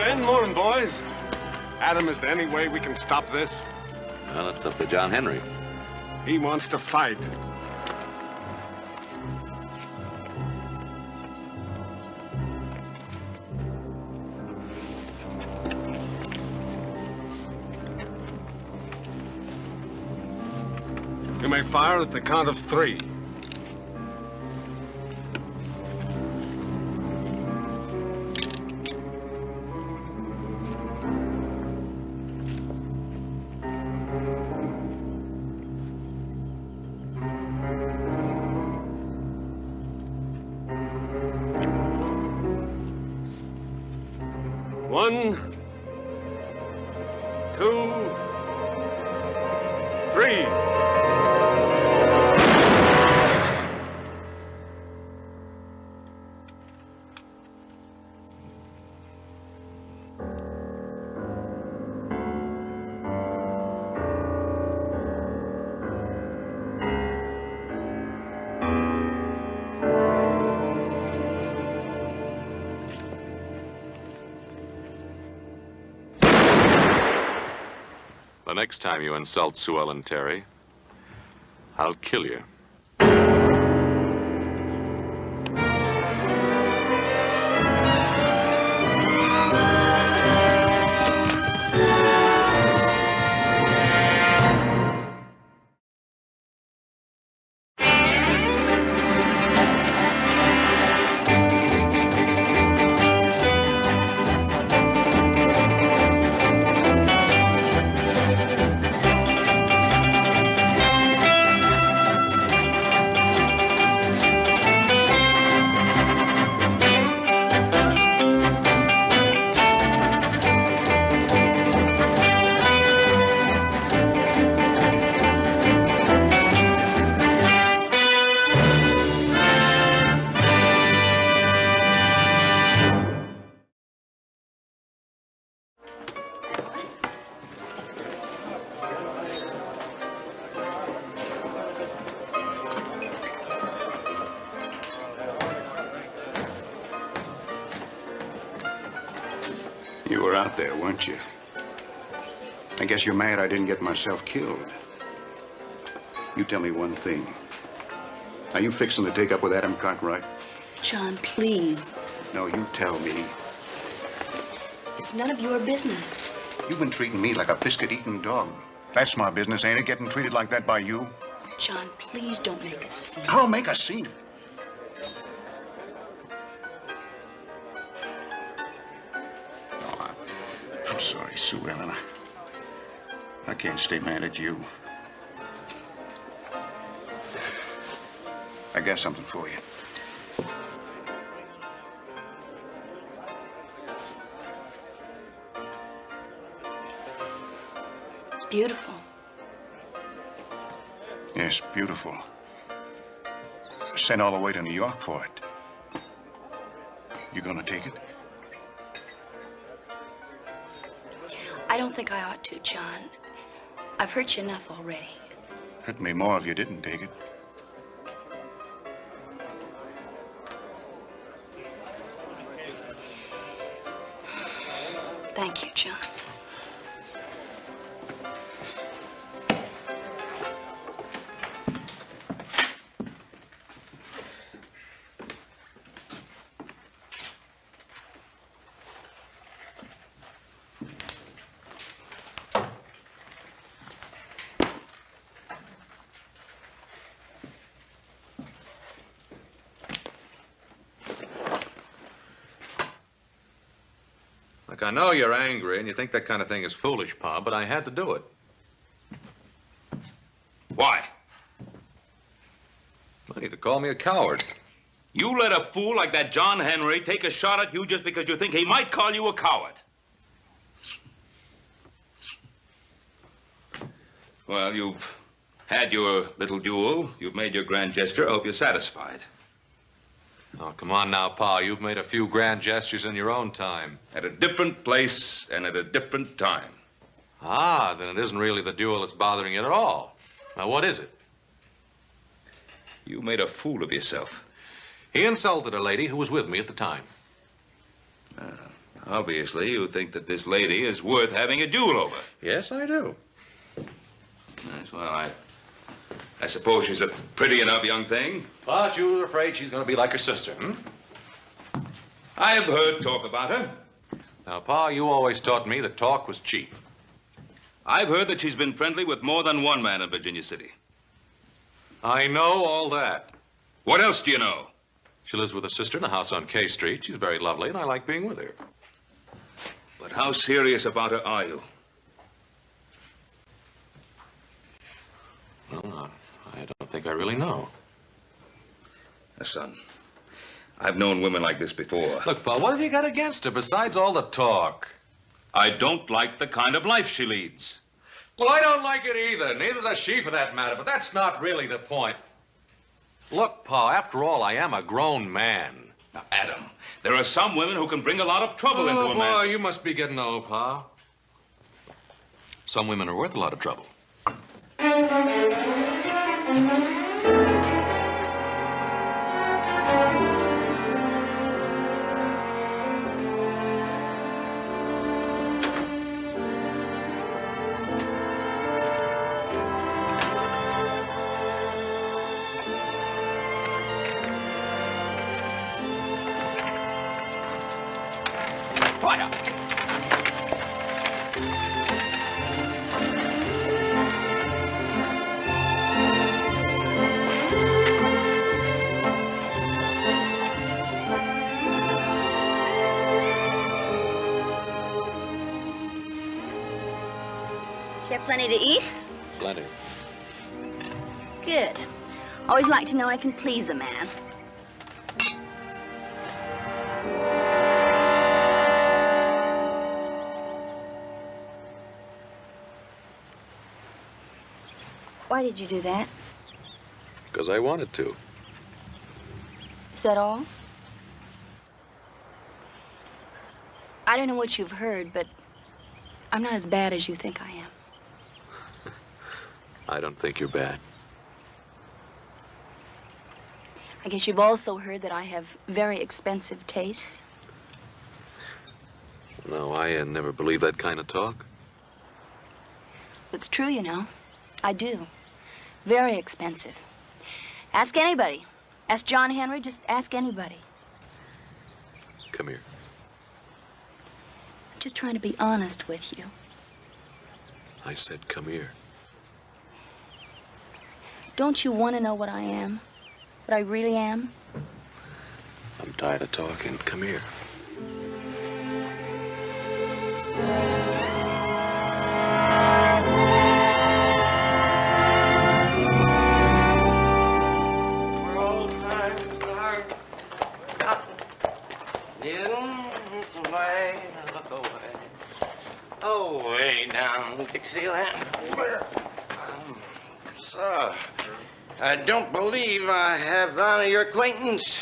And morning, boys. Adam, is there any way we can stop this? Well, it's up to John Henry. He wants to fight. You may fire at the count of 3. One, 2, 3. The next time you insult Sue Ellen Terry, I'll kill you. You were out there, weren't you? I guess you're mad I didn't get myself killed. You tell me one thing. Are you fixing to take up with Adam Cartwright? John, please. No, you tell me. It's none of your business. You've been treating me like a biscuit-eating dog. That's my business, ain't it? Getting treated like that by you? John, please don't make a scene. I'll make a scene. Oh, I'm sorry, Sue Ellen. I can't stay mad at you. I got something for you. It's beautiful. Yes, beautiful. Sent all the way to New York for it. You gonna take it? I don't think I ought to, John. I've hurt you enough already. Hurt me more if you didn't take it. Thank you, John. Look, I know you're angry and you think that kind of thing is foolish, Pa, but I had to do it. Why? Well, you to call me a coward. You let a fool like that John Henry take a shot at you just because you think he might call you a coward. Well, you've had your little duel. You've made your grand gesture. I hope you're satisfied. Oh, come on now, Pa. You've made a few grand gestures in your own time. At a different place and at a different time. Ah, then it isn't really the duel that's bothering you at all. Now, what is it? You made a fool of yourself. He insulted a lady who was with me at the time. Obviously, you think that this lady is worth having a duel over. Yes, I do. Yes, well, I suppose she's a pretty enough young thing. But you're afraid she's going to be like her sister, hmm? I've heard talk about her. Now, Pa, you always taught me that talk was cheap. I've heard that she's been friendly with more than one man in Virginia City. I know all that. What else do you know? She lives with her sister in a house on K Street. She's very lovely, and I like being with her. But how serious about her are you? Well, I don't think I really know. Son, I've known women like this before. Look, Pa, what have you got against her besides all the talk? I don't like the kind of life she leads. Well, I don't like it either. Neither does she, for that matter. But that's not really the point. Look, Pa, after all, I am a grown man. Now, Adam, there are some women who can bring a lot of trouble into a man. Oh, boy, you must be getting old, Pa. Some women are worth a lot of trouble. You have plenty to eat? Plenty. Good. Always like to know I can please a man. Why did you do that? Because I wanted to. Is that all? I don't know what you've heard, but I'm not as bad as you think I am. I don't think you're bad. I guess you've also heard that I have very expensive tastes. No, I never believed that kind of talk. It's true, you know. I do. Very expensive. Ask anybody. Ask John Henry, just ask anybody. Come here. I'm just trying to be honest with you. I said come here. Don't you want to know what I am? What I really am? I'm tired of talking. Come here. Oh, way down, Dixieland. Sir, I don't believe I have the honor of your acquaintance.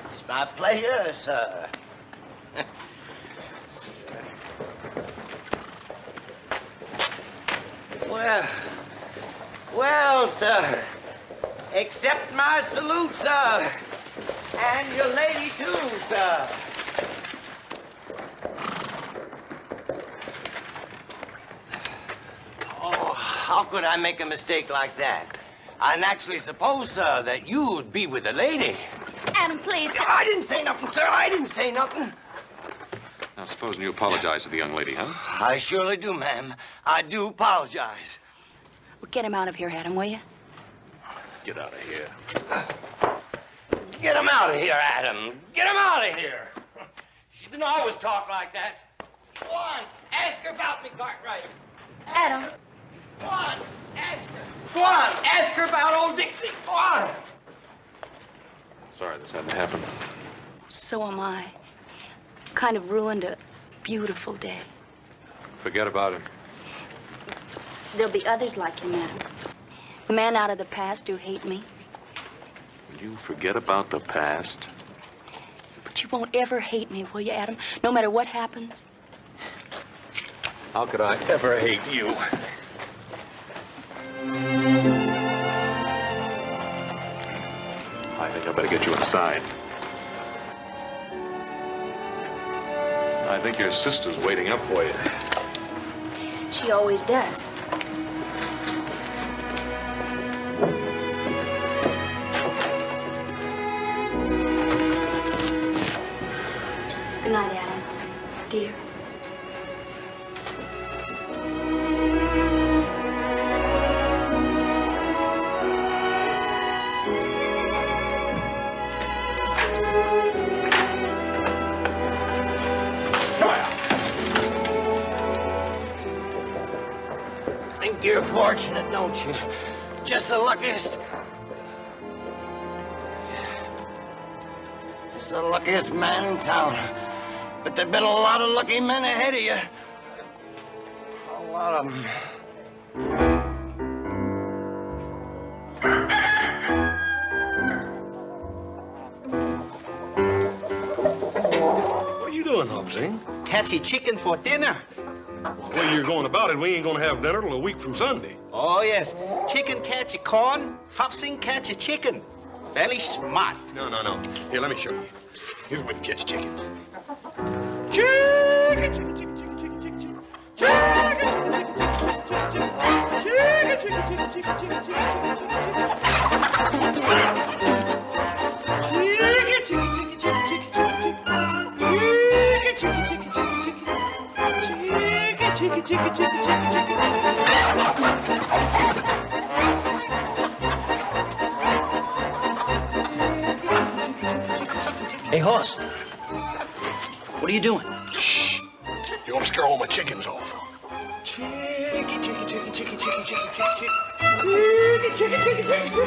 It's my pleasure, sir. Well, sir, accept my salute, sir. And your lady, too, sir. Oh, how could I make a mistake like that? I naturally suppose, sir, that you'd be with a lady. Adam, please. I didn't say nothing, sir. I didn't say nothing. Now, supposing you apologize to the young lady, huh? I surely do, ma'am. I do apologize. Well, get him out of here, Adam, will you? Get out of here. Get him out of here, Adam. Get him out of here. She didn't always talk like that. Go on, ask her about me, Cartwright. Adam. Go on, ask her. Go on, ask her about old Dixie. Go on. Sorry this hadn't happened. So am I. Kind of ruined a beautiful day. Forget about him. There'll be others like him, Adam. Men out of the past who hate me. Will you forget about the past? But you won't ever hate me, will you, Adam? No matter what happens. How could I ever hate you? I think I better get you inside. I think your sister's waiting up for you. She always does. Good night, Adam. Dear. Think you're fortunate, don't you? Just the luckiest. Just the luckiest man in town. But there've been a lot of lucky men ahead of you. A lot of them. What are you doing, Hobson? Catchy chicken for dinner. The way you're going about it, we ain't gonna have dinner till a week from Sunday. Oh, yes. Chicken catchy corn, Hobson catchy chicken. Very smart. No. Here, let me show you. Here's the way to catch chicken. Chicken, chicken, chicken, chicken, chicken, chicken, chicken. Chicken, chicken, chicken, chicken, chicken, chicken, chicken, Hey, Hoss. What are you doing? Shh. You want to scare all my chickens off. Chicken, chicken, chicken, chicken, chicken, chicken, chicken, chicken, chicken, chicken, chicken,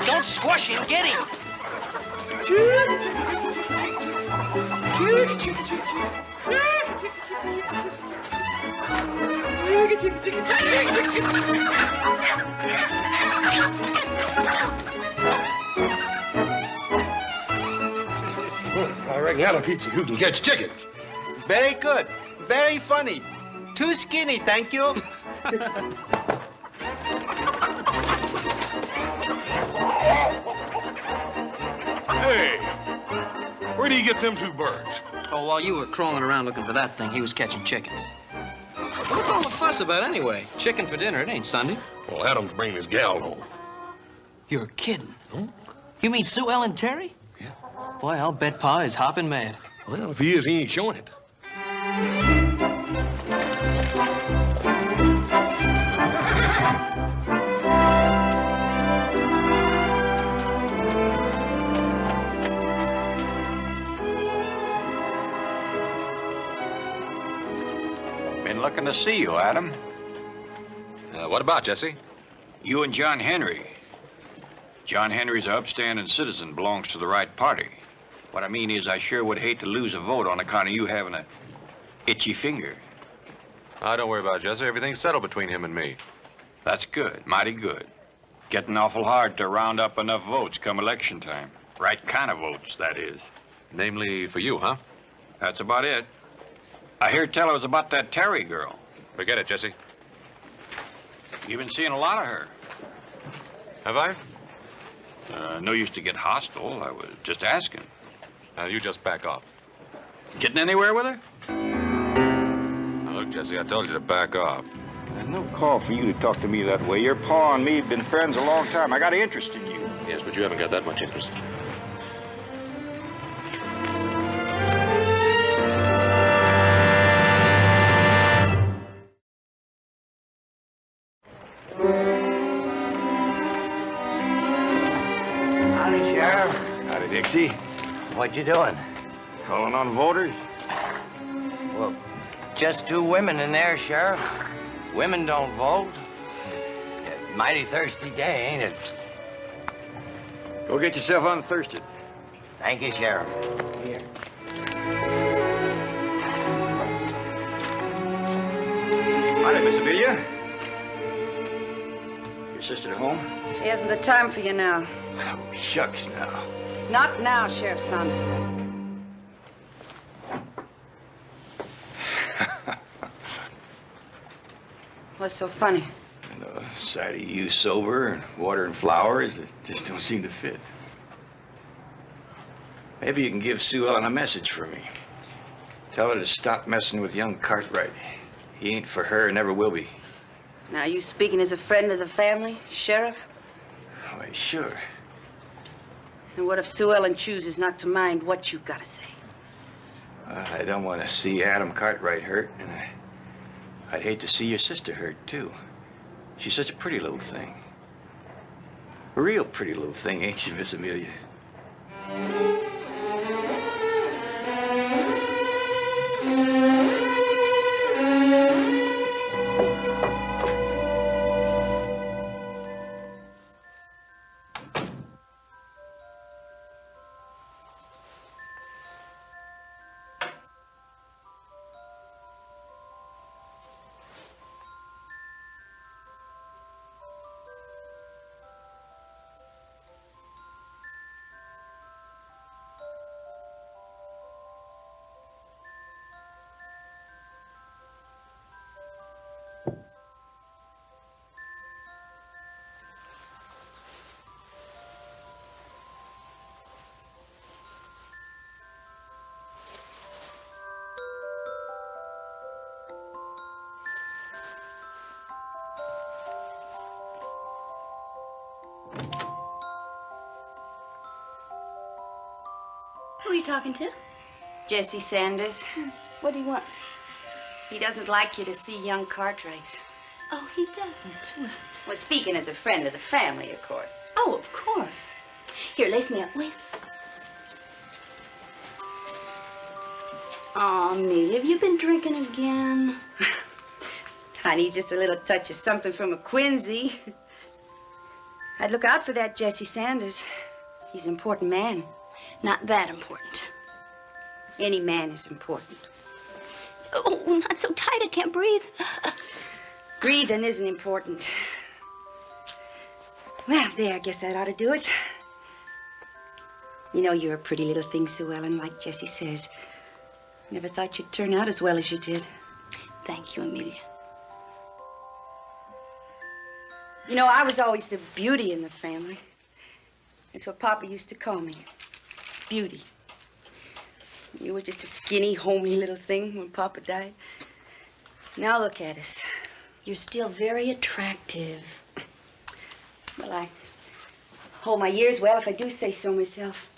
Don't squash him. Get him. I reckon that'll teach you who can catch chickens. Very good. Very funny. Too skinny, thank you. Hey, where do you get them two birds? Oh, while you were crawling around looking for that thing, he was catching chickens. What's all the fuss about anyway? Chicken for dinner, it ain't Sunday. Well, Adam's bringing his gal home. You're kidding. Hmm? You mean Sue Ellen Terry? Yeah. Boy, I'll bet Pa is hopping mad. Well, if he is, he ain't showing it. Been looking to see you, Adam. What about, Jesse? You and John Henry. John Henry's an upstanding citizen, belongs to the right party. What I mean is I sure would hate to lose a vote on account of you having a itchy finger. Don't worry about it, Jesse. Everything's settled between him and me. That's good, mighty good. Getting awful hard to round up enough votes come election time. Right kind of votes, that is. Namely for you, huh? That's about it. I hear tell it was about that Terry girl. Forget it, Jesse. You've been seeing a lot of her. Have I? No use to get hostile. I was just asking. You just back off. Getting anywhere with her? Now, look, Jesse, I told you to back off. There's no call for you to talk to me that way. Your pa and me have been friends a long time. I got an interest in you. Yes, but you haven't got that much interest. Howdy, Sheriff. Howdy, Dixie. What you doing? Calling on voters? Well, just two women in there, Sheriff. Women don't vote. Mighty thirsty day, ain't it? Go get yourself unthirsted. Thank you, Sheriff. Here. Howdy, Miss Amelia. Your sister at home? She hasn't the time for you now. Oh, shucks now. Not now, Sheriff Saunders. What's so funny? And the sight of you sober and watering flowers, it just don't seem to fit. Maybe you can give Sue Ellen a message for me. Tell her to stop messing with young Cartwright. He ain't for her and never will be. Now, you speaking as a friend of the family, Sheriff? Why, sure. And what if Sue Ellen chooses not to mind what you've got to say? I don't want to see Adam Cartwright hurt, and I'd hate to see your sister hurt, too. She's such a pretty little thing. A real pretty little thing, ain't she, Miss Amelia? Who are you talking to? Jesse Sanders. What do you want? He doesn't like you to see young Cartwright. Oh, he doesn't. Well, speaking as a friend of the family, of course. Oh, of course. Here, lace me up. Wait. Oh, Amelia, have you been drinking again? I need just a little touch of something from a Quincy. I'd look out for that Jesse Sanders. He's an important man. Not that important. Any man is important. Oh, not so tight, I can't breathe. Breathing isn't important. Well, there, I guess that ought to do it. You know, you're a pretty little thing, Sue Ellen, like Jesse says. Never thought you'd turn out as well as you did. Thank you, Amelia. You know, I was always the beauty in the family. That's what Papa used to call me. Beauty. You were just a skinny, homely little thing when Papa died. Now look at us. You're still very attractive. Well, I hold my years well, if I do say so myself.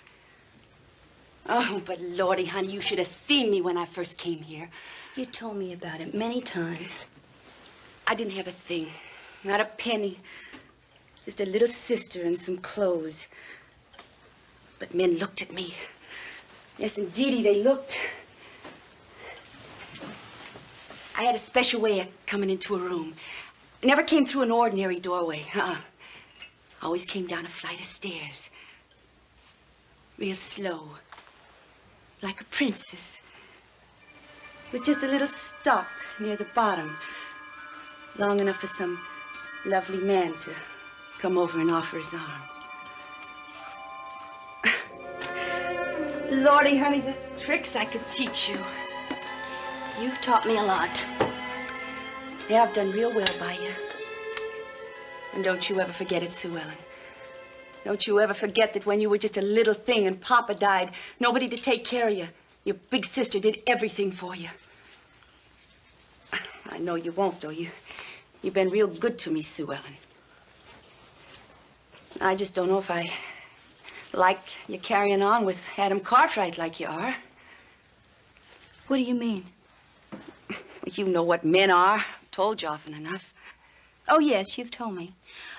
Oh, but Lordy, honey, you should have seen me when I first came here. You told me about it many times. I didn't have a thing. Not a penny. Just a little sister and some clothes. But men looked at me. Yes, indeedy, they looked. I had a special way of coming into a room. I never came through an ordinary doorway. Always came down a flight of stairs. Real slow. Like a princess. With just a little stop near the bottom. Long enough for some lovely man to come over and offer his arm. Lordy, honey, the tricks I could teach you. You've taught me a lot. Yeah, I've done real well by you. And don't you ever forget it, Sue Ellen. Don't you ever forget that when you were just a little thing and Papa died, nobody to take care of you, your big sister did everything for you. I know you won't, though. You've been real good to me, Sue Ellen. I just don't know if I like you carrying on with Adam Cartwright like you are. What do you mean? Well, you know what men are. I've told you often enough. Oh, yes, you've told me.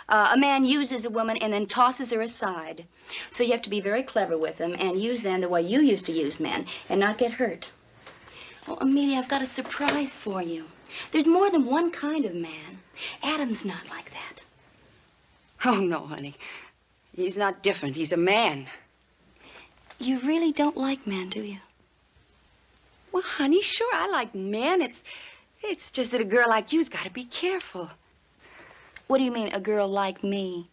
A man uses a woman and then tosses her aside. So you have to be very clever with them and use them the way you used to use men and not get hurt. Oh, Amelia, I've got a surprise for you. There's more than one kind of man. Adam's not like that. Oh, no, honey. He's not different. He's a man. You really don't like men, do you? Well, honey, sure, I like men. It's just that a girl like you's got to be careful. What do you mean, a girl like me?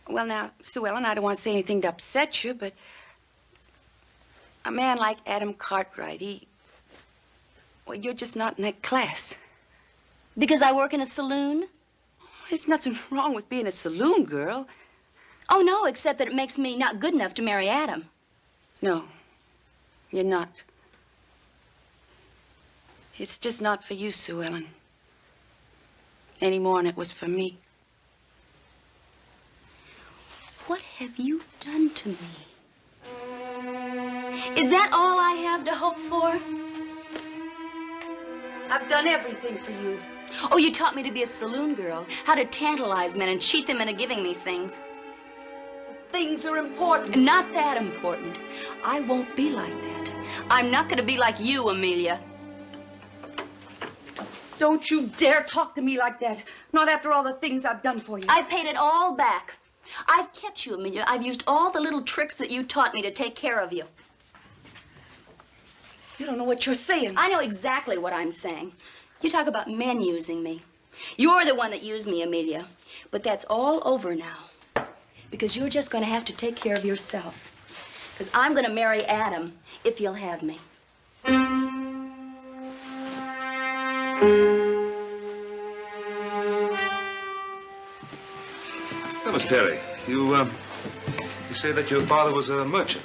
Well, now, Sue Ellen, I don't want to say anything to upset you, but a man like Adam Cartwright, well, you're just not in that class. Because I work in a saloon? There's nothing wrong with being a saloon girl. Oh, no, except that it makes me not good enough to marry Adam. No, you're not. It's just not for you, Sue Ellen. Any more than it was for me. What have you done to me? Is that all I have to hope for? I've done everything for you. Oh, you taught me to be a saloon girl, how to tantalize men and cheat them into giving me things. Things are important. Not that important. I won't be like that. I'm not going to be like you, Amelia. Don't you dare talk to me like that. Not after all the things I've done for you. I paid it all back. I've kept you, Amelia. I've used all the little tricks that you taught me to take care of you. You don't know what you're saying. I know exactly what I'm saying. You talk about men using me. You're the one that used me, Amelia. But that's all over now. Because you're just going to have to take care of yourself. Because I'm going to marry Adam if you'll have me. Well, Miss Terry, you say that your father was a merchant.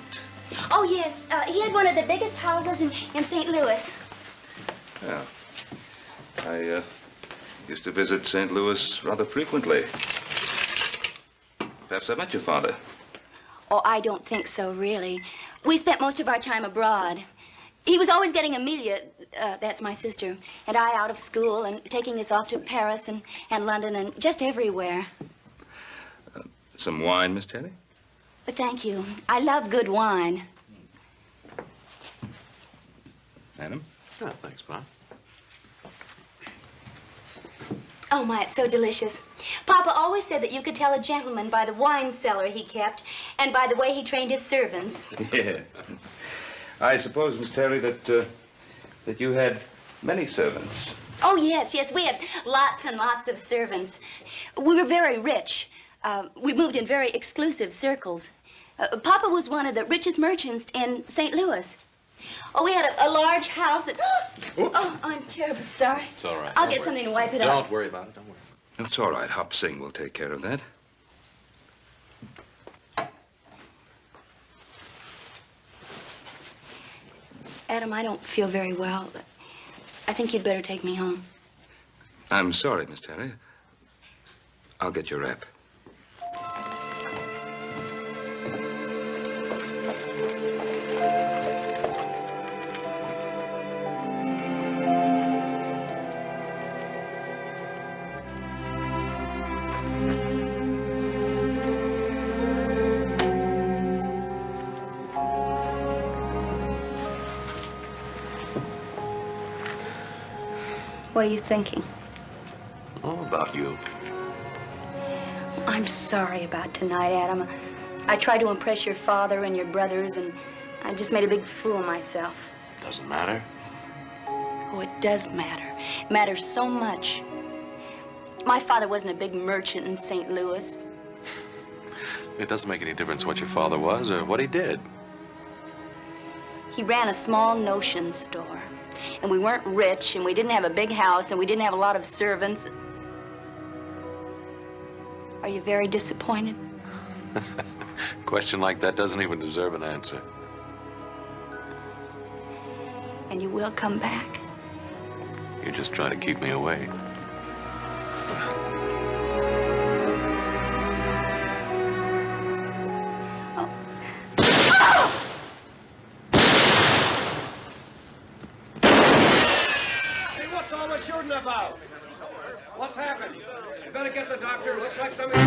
Oh, yes. He had one of the biggest houses in St. Louis. Yeah. I used to visit St. Louis rather frequently. Perhaps I met your father. Oh, I don't think so, really. We spent most of our time abroad. He was always getting Amelia, that's my sister, and I out of school and taking us off to Paris and London and just everywhere. Some wine, Miss Terry? But thank you. I love good wine. Adam? Oh, thanks, Pop. Oh, my, it's so delicious. Papa always said that you could tell a gentleman by the wine cellar he kept and by the way he trained his servants. Yeah. I suppose, Miss Terry, that you had many servants. Oh, yes, yes. We had lots and lots of servants. We were very rich. We moved in very exclusive circles. Papa was one of the richest merchants in St. Louis. Oh, we had a large house. Oh, I'm terribly sorry. It's all right. I'll get something to wipe it Don't off. worry about it. Don't worry. It's all right. Hop Sing will take care of that. Adam, I don't feel very well. I think you'd better take me home. I'm sorry, Miss Terry. I'll get your wrap. What are you thinking? Oh, about you. I'm sorry about tonight, Adam. I tried to impress your father and your brothers, and I just made a big fool of myself. Doesn't matter. Oh, it does matter. It matters so much. My father wasn't a big merchant in St. Louis. It doesn't make any difference what your father was or what he did. He ran a small notion store. And we weren't rich, and we didn't have a big house, and we didn't have a lot of servants. Are you very disappointed? A question like that doesn't even deserve an answer. And you will come back? You're just trying to keep me away. What's all the shooting about? What's happened? You better get the doctor. Looks like something.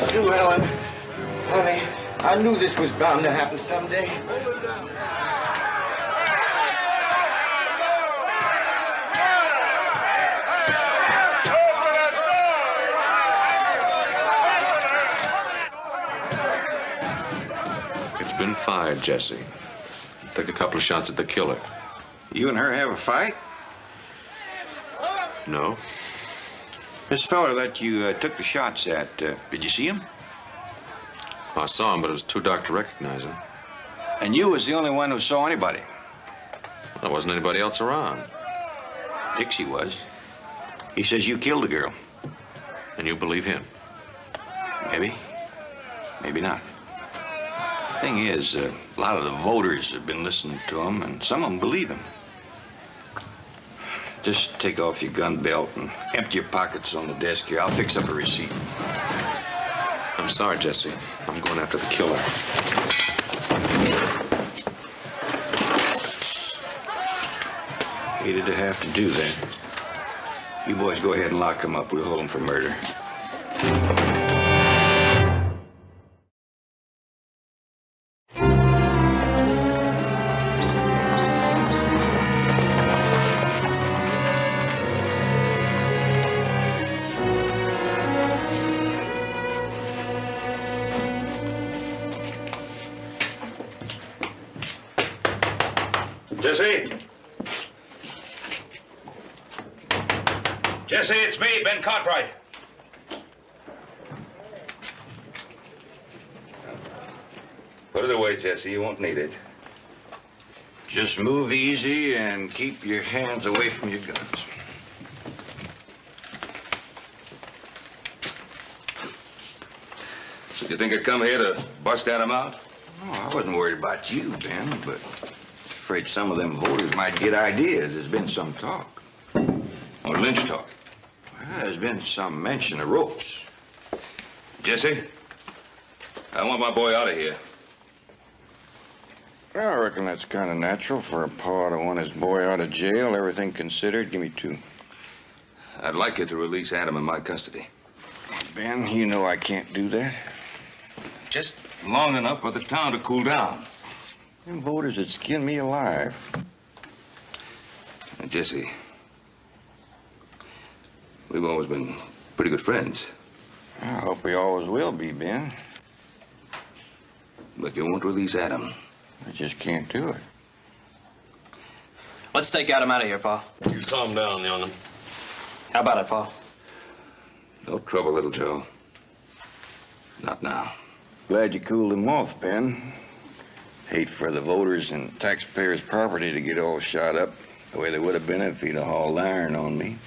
Sue Ellen, honey, I knew this was bound to happen someday. Been fired, Jesse. Took a couple of shots at the killer. You and her have a fight? No. This fella that you took the shots at, did you see him? I saw him, but it was too dark to recognize him. And you was the only one who saw anybody. There wasn't anybody else around. Dixie was. He says you killed the girl. And you believe him? Maybe. Maybe not. The thing is, a lot of the voters have been listening to him, and some of them believe him. Just take off your gun belt and empty your pockets on the desk here. I'll fix up a receipt. I'm sorry, Jesse. I'm going after the killer. Hated to have to do that. You boys go ahead and lock him up. We'll hold him for murder. Jesse? Jesse, it's me, Ben Cartwright. Put it away, Jesse. You won't need it. Just move easy and keep your hands away from your guns. Did you think I'd come here to bust Adam out? Oh, I wasn't worried about you, Ben, but afraid some of them voters might get ideas. There's been some talk. Or lynch talk? Well, there's been some mention of ropes. Jesse, I want my boy out of here. Well, I reckon that's kind of natural for a pa to want his boy out of jail, everything considered. Give me 2. I'd like you to release Adam in my custody. Ben, you know I can't do that. Just long enough for the town to cool down. Them voters would skin me alive. Now, Jesse, we've always been pretty good friends. I hope we always will be, Ben. But you won't release Adam. I just can't do it. Let's take Adam out of here, Pa. You calm down, young'un. How about it, Pa? No trouble, little Joe. Not now. Glad you cooled him off, Ben. Hate for the voters and taxpayers' property to get all shot up the way they would have been if he'd have hauled iron on me.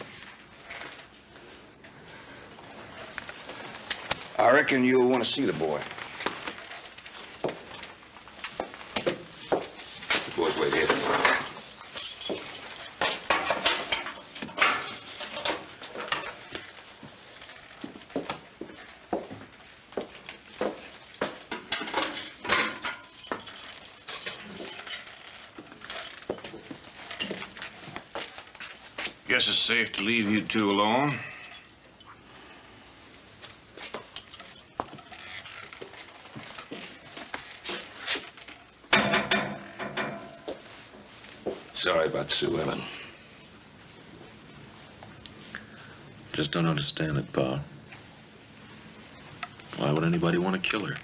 I reckon you'll want to see the boy. The boys wait here. Guess it's safe to leave you 2 alone. Sorry about Sue Ellen. Just don't understand it, Pa. Why would anybody want to kill her?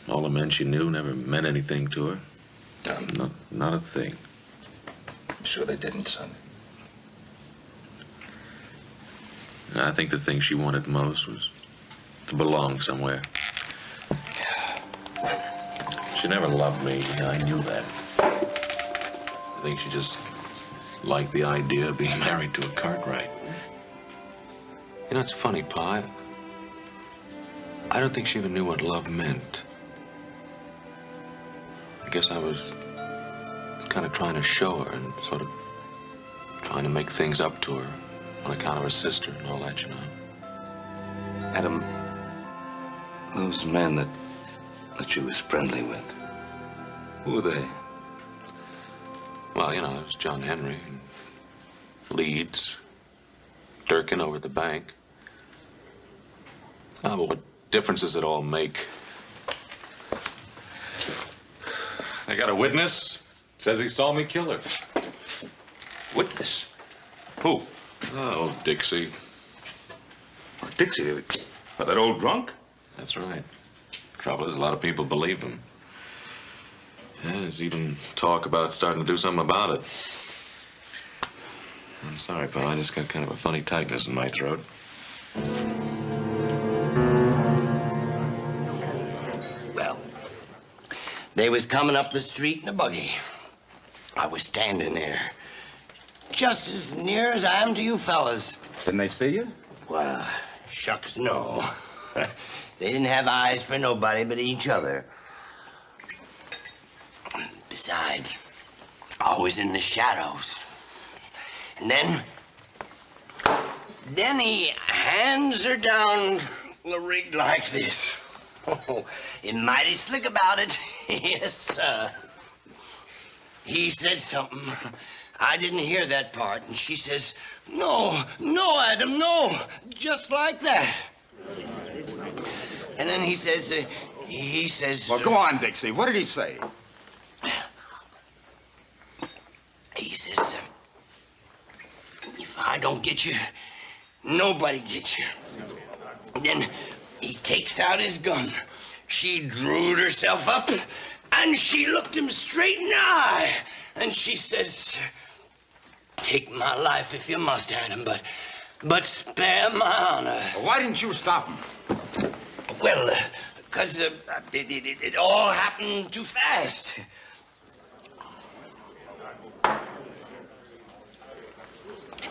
All the men she knew never meant anything to her. Not a thing. I'm sure they didn't, son. I think the thing she wanted most was to belong somewhere. She never loved me. I knew that. I think she just liked the idea of being married to a Cartwright. You know, it's funny, Pa. I don't think she even knew what love meant. I guess I was kind of trying to show her and sort of trying to make things up to her on account of her sister and all that, you know. Adam, those men that she was friendly with, who were they? Well, you know, it was John Henry, and Leeds, Durkin over at the bank. Oh, but what difference does it all make? I got a witness. Says he saw me kill her. Witness? Who? Oh, Dixie. Oh, Dixie? That old drunk? That's right. Trouble is, a lot of people believe him. Yeah, there's even talk about starting to do something about it. I'm sorry, pal. I just got kind of a funny tightness in my throat. They was coming up the street in a buggy. I was standing there, just as near as I am to you fellas. Didn't they see you? Well, shucks, no. They didn't have eyes for nobody but each other. Besides, I was in the shadows. And then he hands her down the rig like this. Oh, he's mighty slick about it. Yes, sir. He said something. I didn't hear that part. And she says, no, Adam, no. Just like that. And then he says... Well, go on, Dixie. What did he say? He says, if I don't get you, nobody gets you. And then he takes out his gun. She drew herself up, and she looked him straight in the eye. And she says, take my life if you must, Adam, but spare my honor. Well, why didn't you stop him? Well, because it all happened too fast.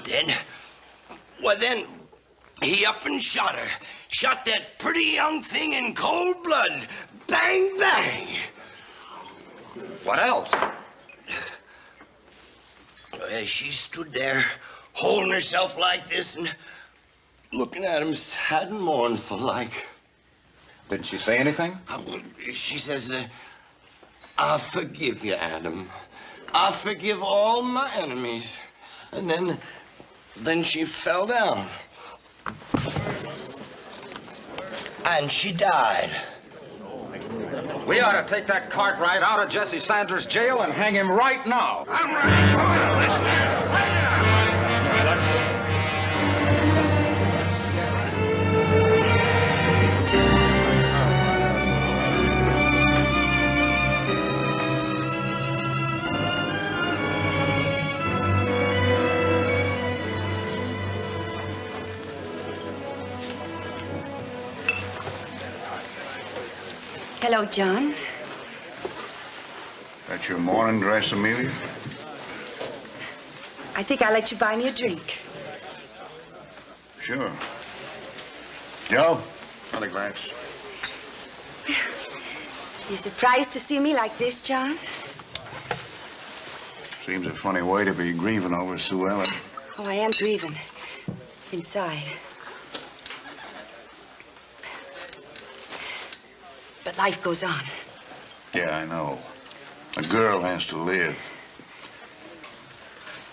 And then he up and shot her. Shot that pretty young thing in cold blood. Bang, bang. What else? Well, she stood there, holding herself like this and looking at him sad and mournful like. Didn't she say anything? She says, I forgive you, Adam. I forgive all my enemies. And then she fell down. And she died. We ought to take that Cartwright out of Jesse Sanders' jail and hang him right now. I'm ready. Come on, let's Hello, John. That's your morning dress, Amelia? I think I'll let you buy me a drink. Sure. Joe, another glass. You surprised to see me like this, John? Seems a funny way to be grieving over Sue Ellen. Oh, I am grieving. Inside. But life goes on. Yeah, I know. A girl has to live.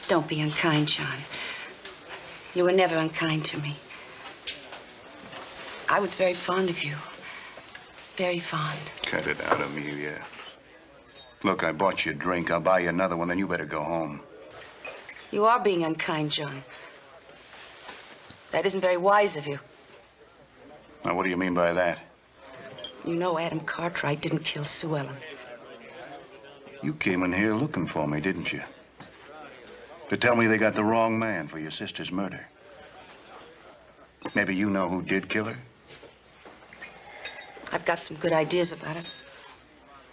Don't be unkind, John. You were never unkind to me. I was very fond of you. Very fond. Cut it out, Amelia. Look, I bought you a drink. I'll buy you another one, then you better go home. You are being unkind, John. That isn't very wise of you. Now, what do you mean by that? You know Adam Cartwright didn't kill Sue Ellen. You came in here looking for me, didn't you? To tell me they got the wrong man for your sister's murder. Maybe you know who did kill her? I've got some good ideas about it.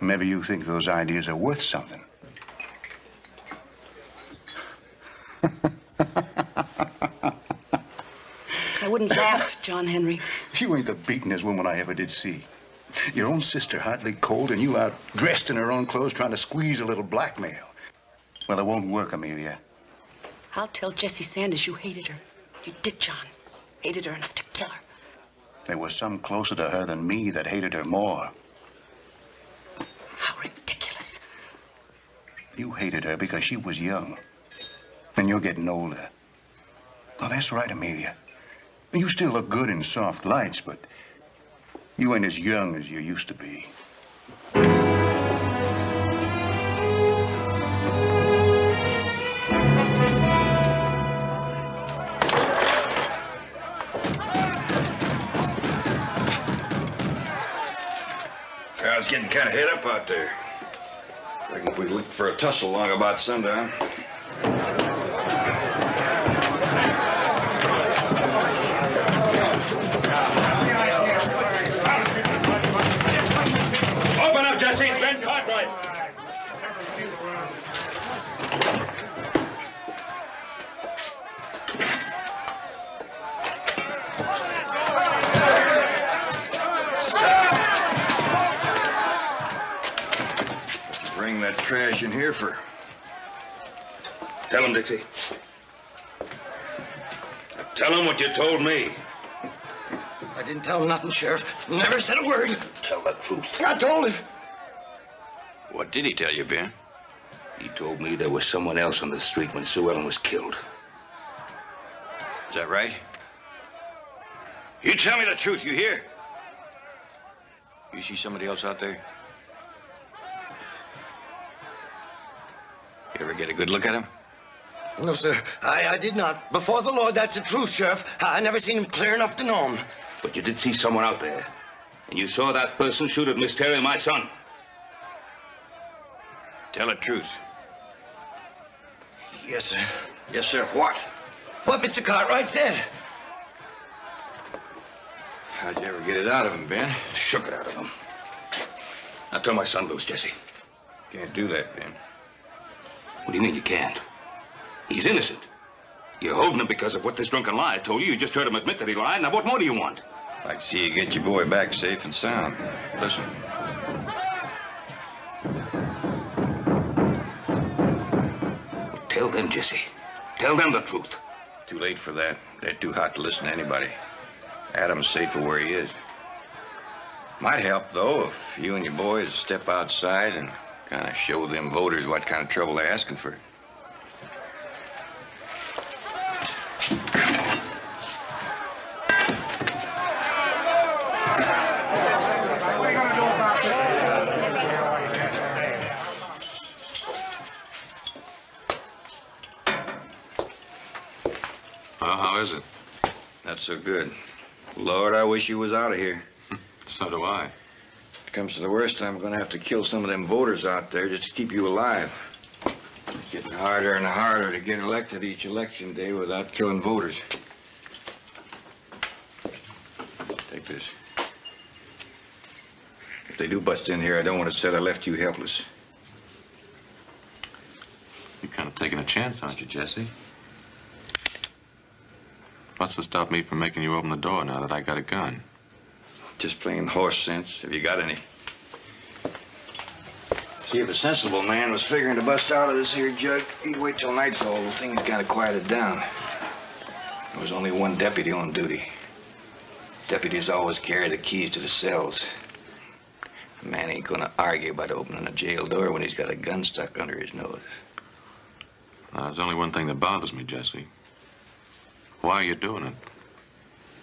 Maybe you think those ideas are worth something. I wouldn't laugh, John Henry. You ain't the beatenest woman I ever did see. Your own sister hardly cold, and you out dressed in her own clothes trying to squeeze a little blackmail. Well, it won't work, Amelia. I'll tell Jesse Sanders you hated her. You did, John. Hated her enough to kill her. There was some closer to her than me that hated her more. How ridiculous. You hated her because she was young. And you're getting older. Oh, that's right, Amelia. You still look good in soft lights, but you ain't as young as you used to be. Crowd's getting kind of head up out there. Reckon if we look for a tussle long about sundown. Open up, Jesse. It's Ben Cartwright. that trash in here for? Tell him, Dixie. Tell him what you told me. I didn't tell him nothing, Sheriff. Never said a word. Tell the truth. I told him. What did he tell you, Ben? He told me there was someone else on the street when Sue Ellen was killed. Is that right? You tell me the truth, you hear? You see somebody else out there? You ever get a good look at him? No, sir. I did not. Before the Lord, that's the truth, Sheriff. I never seen him clear enough to know him. But you did see someone out there. And you saw that person shoot at Miss Terry and my son. Tell the truth. Yes, sir. Yes, sir. What? What Mr. Cartwright said. How'd you ever get it out of him, Ben? Shook it out of him. Now tell my son loose, Jesse. Can't do that, Ben. What do you mean you can't? He's innocent. You're holding him because of what this drunken liar told you. You just heard him admit that he lied. Now, what more do you want? I'd like to see you get your boy back safe and sound. Listen. Tell them, Jesse. Tell them the truth. Too late for that. They're too hot to listen to anybody. Adam's safer where he is. Might help, though, if you and your boys step outside and kind of show them voters what kind of trouble they're asking for. Well, how is it? Not so good. Lord, I wish you was out of here. So do I. If it comes to the worst, I'm gonna have to kill some of them voters out there just to keep you alive. It's getting harder and harder to get elected each election day without killing voters. Take this. If they do bust in here, I don't want it said I left you helpless. You're kind of taking a chance, aren't you, Jesse? What's to stop me from making you open the door now that I got a gun? Just plain horse sense, if you got any. See, if a sensible man was figuring to bust out of this here jug, he'd wait till nightfall when things kind of quieted down. There was only one deputy on duty. Deputies always carry the keys to the cells. A man ain't gonna argue about opening a jail door when he's got a gun stuck under his nose. There's only one thing that bothers me, Jesse. Why are you doing it?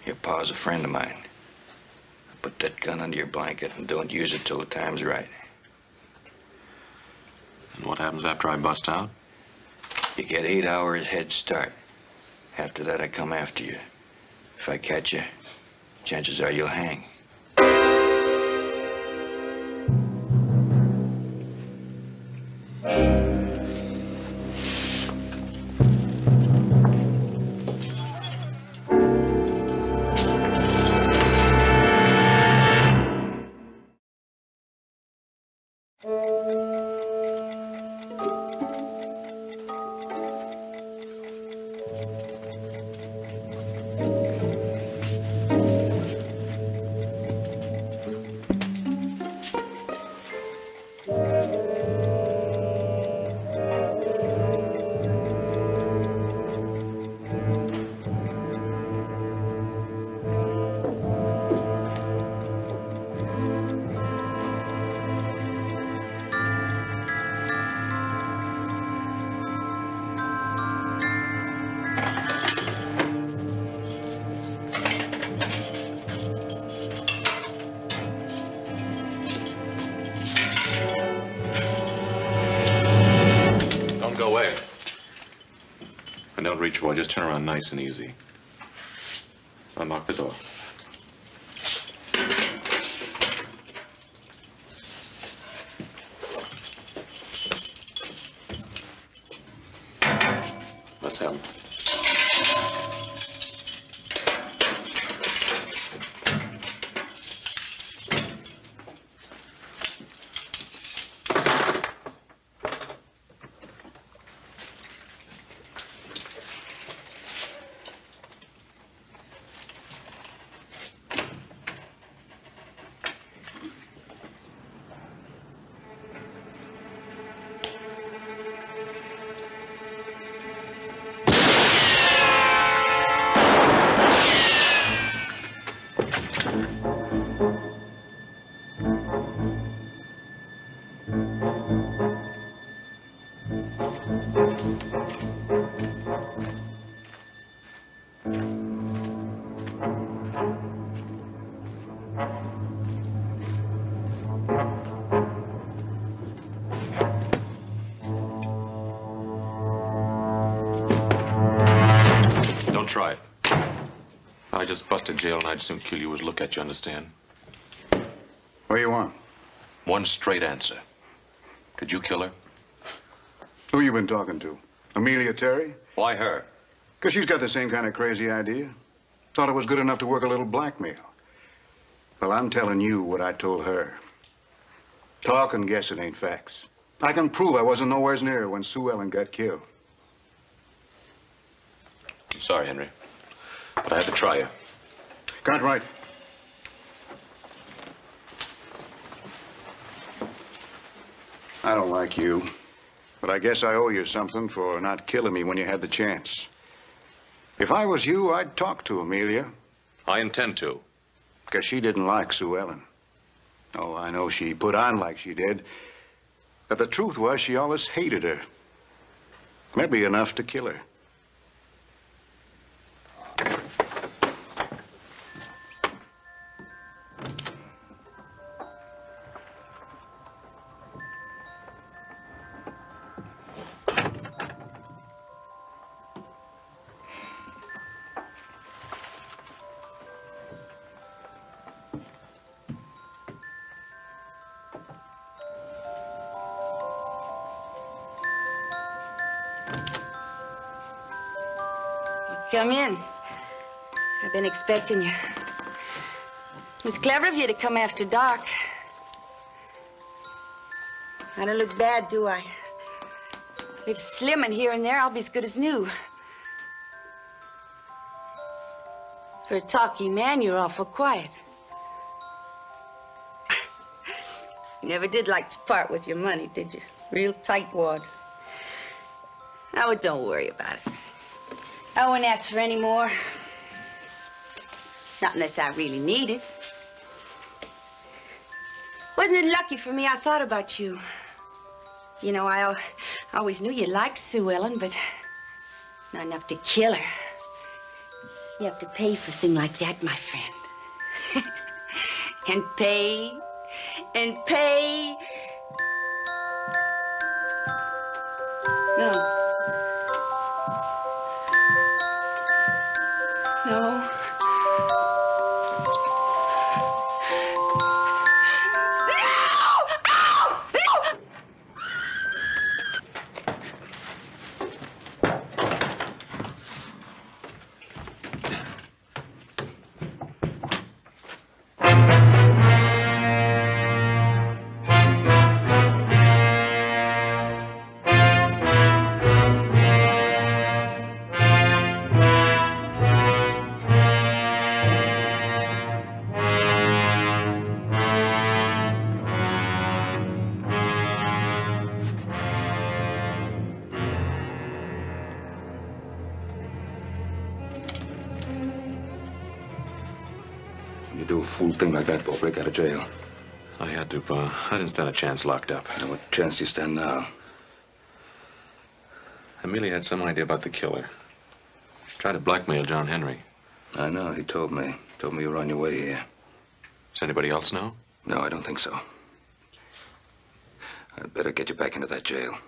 Your pa's a friend of mine. Put that gun under your blanket and don't use it till the time's right. And what happens after I bust out? You get 8 hours head start. After that, I come after you. If I catch you, chances are you'll hang. Reach for it. Just turn around nice and easy. Unlock the door. Let's have him. try it. I just busted jail and I'd soon kill you as look at you, understand? What do you want? One straight answer. Did you kill her? Who you been talking to? Amelia Terry? Why her? Because she's got the same kind of crazy idea. Thought it was good enough to work a little blackmail. Well, I'm telling you what I told her. Talk and guess it ain't facts. I can prove I wasn't nowhere near when Sue Ellen got killed. I'm sorry, Henry, but I had to try you. Cartwright. I don't like you, but I guess I owe you something for not killing me when you had the chance. If I was you, I'd talk to Amelia. I intend to. Because she didn't like Sue Ellen. Oh, I know she put on like she did. But the truth was she always hated her. Maybe enough to kill her. Come in. I've been expecting you. It was clever of you to come after dark. I don't look bad, do I? A little slim and here and there, I'll be as good as new. For a talking man, you're awful quiet. You never did like to part with your money, did you? Real tightwad. Now, but don't worry about it. I won't ask for any more. Not unless I really need it. Wasn't it lucky for me I thought about you? You know, I always knew you liked Sue Ellen, but not enough to kill her. You have to pay for a thing like that, my friend. And pay, and pay. No. No. You do a fool thing like that for a break out of jail. I had to, I didn't stand a chance locked up. Now, what chance do you stand now? Amelia had some idea about the killer. She tried to blackmail John Henry. I know, he told me. Told me you were on your way here. Does anybody else know? No, I don't think so. I'd better get you back into that jail.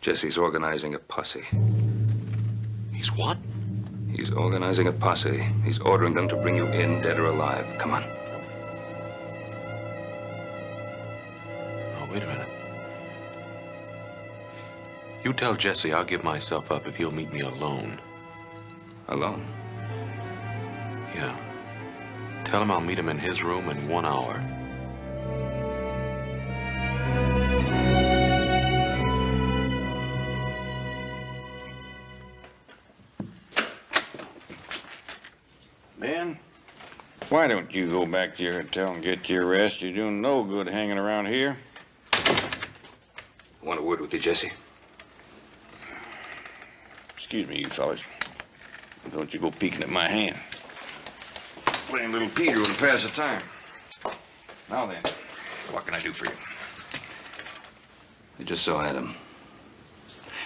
Jesse's organizing a posse. He's what? He's organizing a posse. He's ordering them to bring you in, dead or alive. Come on. Oh, wait a minute. You tell Jesse I'll give myself up if he'll meet me alone. Alone? Yeah. Tell him I'll meet him in his room in 1 hour. Ben, why don't you go back to your hotel and get your rest? You're doing no good hanging around here. Want a word with you, Jesse? Excuse me, you fellas. Don't you go peeking at my hand. Playing little Peter to pass the time. Now then, what can I do for you? I just saw Adam.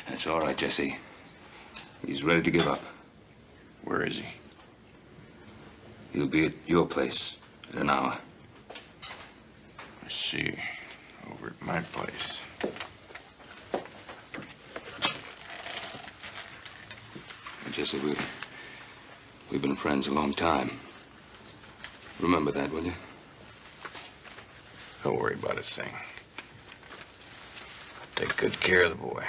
That's all right, Jesse. He's ready to give up. Where is he? He'll be at your place in an hour. I see. Over at my place. Jesse, We've been friends a long time. Remember that, will you? Don't worry about a thing. Take good care of the boy.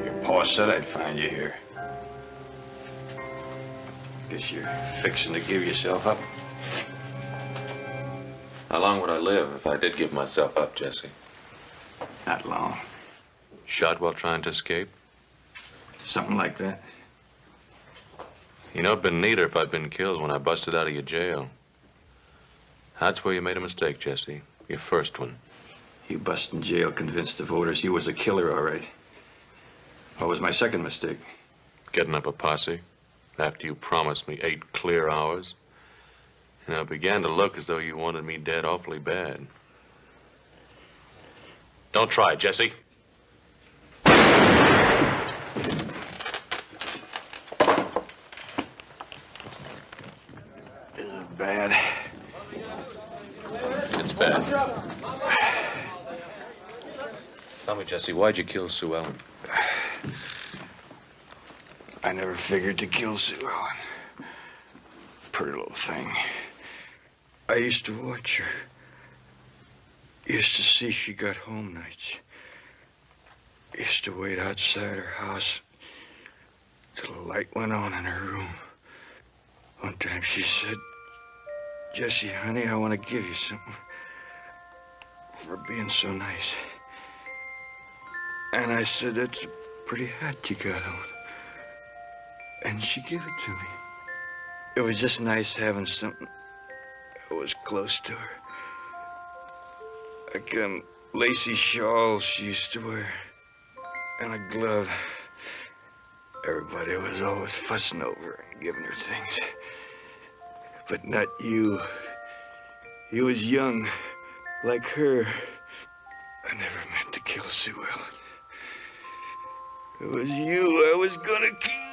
Your pa said I'd find you here. Guess you're fixing to give yourself up. How long would I live if I did give myself up, Jesse? Not long. Shot while trying to escape? Something like that. You know, it'd been neater if I'd been killed when I busted out of your jail. That's where you made a mistake, Jesse. Your first one. You bust in jail convinced the voters you was a killer, all right. What was my second mistake? Getting up a posse after you promised me 8 clear hours. You know, it began to look as though you wanted me dead awfully bad. Don't try it, Jesse. This is bad. It's bad. Tell me, Jesse, why'd you kill Sue Ellen? I never figured to kill Sue Ellen. Pretty little thing. I used to watch her. Used to see she got home nights. Used to wait outside her house till the light went on in her room. One time she said, "Jesse, honey, I want to give you something for being so nice." And I said, "That's a pretty hat you got on." And she gave it to me. It was just nice having something that was close to her. Like a lacy shawl she used to wear. And a glove. Everybody was always fussing over her and giving her things. But not you. You was young, like her. I never meant to kill Sue Ellen. It was you I was gonna kill.